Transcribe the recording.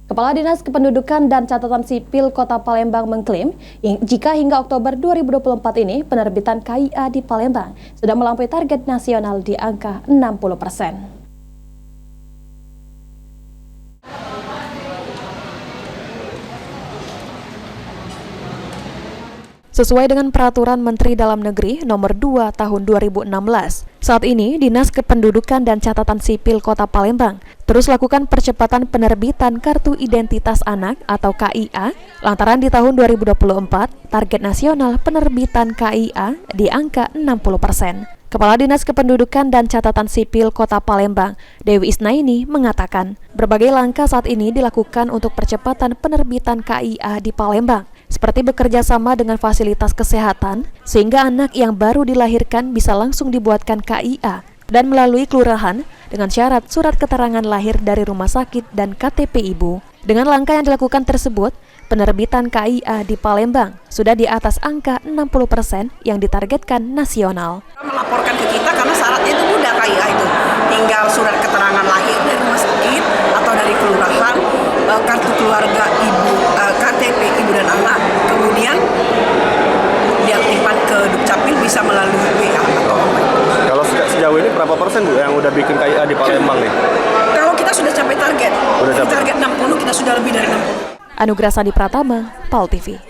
Kepala Dinas Kependudukan dan Catatan Sipil Kota Palembang mengklaim jika hingga Oktober 2024 ini penerbitan KIA di Palembang sudah melampaui target nasional di angka 60%. Sesuai dengan Peraturan Menteri Dalam Negeri Nomor 2 Tahun 2016, saat ini Dinas Kependudukan dan Catatan Sipil Kota Palembang terus lakukan percepatan penerbitan Kartu Identitas Anak atau KIA lantaran di tahun 2024 target nasional penerbitan KIA di angka 60%. Kepala Dinas Kependudukan dan Catatan Sipil Kota Palembang, Dewi Isnaini, mengatakan berbagai langkah saat ini dilakukan untuk percepatan penerbitan KIA di Palembang, seperti bekerja sama dengan fasilitas kesehatan, sehingga anak yang baru dilahirkan bisa langsung dibuatkan KIA, dan melalui kelurahan dengan syarat surat keterangan lahir dari rumah sakit dan KTP ibu. Dengan langkah yang dilakukan tersebut, penerbitan KIA di Palembang sudah di atas angka 60% yang ditargetkan nasional. Melaporkan ke kita karena syaratnya itu mudah KIA itu. Tinggal surat keterangan lahir dari rumah sakit atau dari kelurahan, kartu keluarga ibu, KTP ibu dan anak, kemudian diaktifkan ke Dukcapil bisa melalui WA atau online. Kalau sejauh ini berapa persen Bu yang udah bikin KIA di Palembang nih? Kalau kita sudah capai target, Udah capai. target 60, kita sudah lebih dari 60. Anugrah Sandi Pratama, PAL TV.